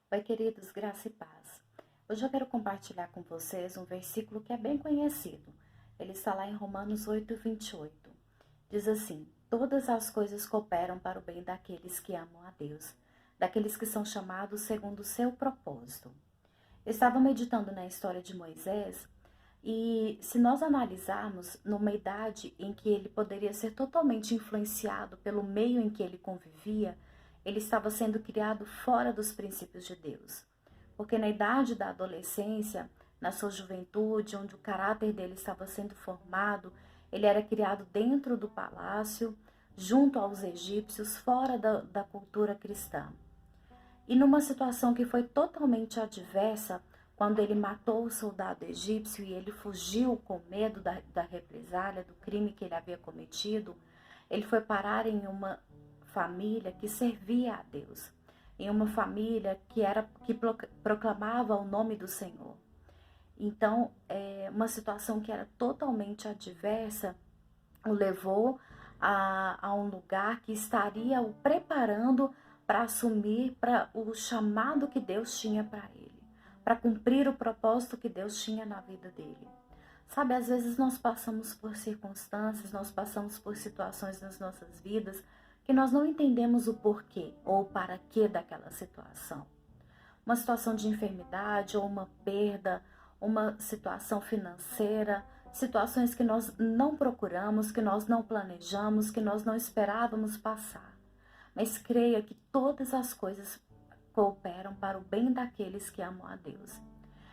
Oi, queridos, graça e paz. Hoje eu quero compartilhar com vocês um versículo que é bem conhecido. Ele está lá em Romanos 8:28. Diz assim: Todas as coisas cooperam para o bem daqueles que amam a Deus, daqueles que são chamados segundo o seu propósito. Eu estava meditando na história de Moisés e, se nós analisarmos, numa idade em que ele poderia ser totalmente influenciado pelo meio em que ele convivia, ele estava sendo criado fora dos princípios de Deus. Porque na idade da adolescência, na sua juventude, onde o caráter dele estava sendo formado, ele era criado dentro do palácio, junto aos egípcios, fora da cultura cristã. E numa situação que foi totalmente adversa, quando ele matou o soldado egípcio e ele fugiu com medo da represália, do crime que ele havia cometido, ele foi parar em uma família que servia a Deus, em uma família que proclamava o nome do Senhor. Então, uma situação que era totalmente adversa o levou a um lugar que estaria o preparando para assumir para o chamado que Deus tinha para ele, para cumprir o propósito que Deus tinha na vida dele. Sabe, às vezes nós passamos por circunstâncias, nós passamos por situações nas nossas vidas que nós não entendemos o porquê ou o para quê daquela situação. Uma situação de enfermidade ou uma perda, uma situação financeira, situações que nós não procuramos, que nós não planejamos, que nós não esperávamos passar. Mas creia que todas as coisas cooperam para o bem daqueles que amam a Deus.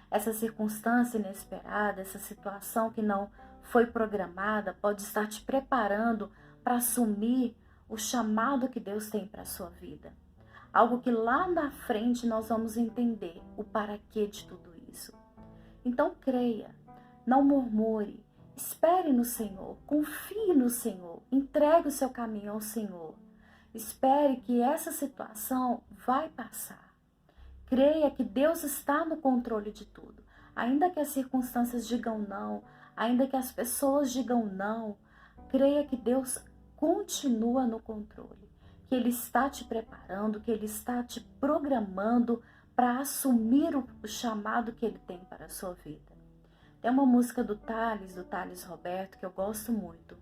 Essa circunstância inesperada, essa situação que não foi programada, pode estar te preparando para assumir o chamado que Deus tem para a sua vida. Algo que lá na frente nós vamos entender o para quê de tudo isso. Então creia, não murmure, espere no Senhor, confie no Senhor, entregue o seu caminho ao Senhor. Espere que essa situação vai passar. Creia que Deus está no controle de tudo. Ainda que as circunstâncias digam não, ainda que as pessoas digam não, creia que Deus continua no controle, que Ele está te preparando, que Ele está te programando para assumir o chamado que Ele tem para a sua vida. Tem uma música do Thales Roberto, que eu gosto muito,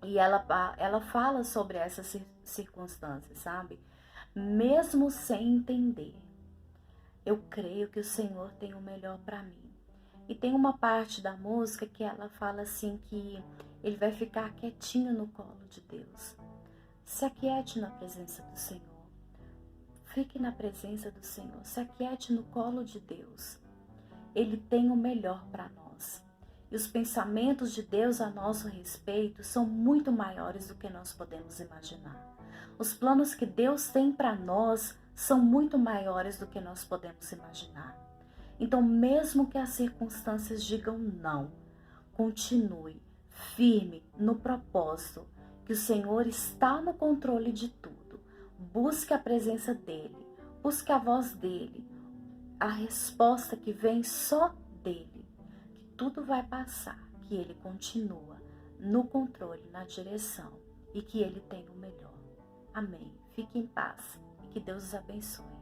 e ela fala sobre essas circunstâncias, sabe? Mesmo sem entender, eu creio que o Senhor tem o melhor para mim. E tem uma parte da música que ela fala assim que ele vai ficar quietinho no colo de Deus. Se aquiete na presença do Senhor. Fique na presença do Senhor. Se aquiete no colo de Deus. Ele tem o melhor para nós. E os pensamentos de Deus a nosso respeito são muito maiores do que nós podemos imaginar. Os planos que Deus tem para nós são muito maiores do que nós podemos imaginar. Então, mesmo que as circunstâncias digam não, continue firme no propósito, que o Senhor está no controle de tudo. Busque a presença dEle, busque a voz dEle, a resposta que vem só dEle, que tudo vai passar, que Ele continua no controle, na direção e que Ele tem o melhor. Amém. Fique em paz e que Deus os abençoe.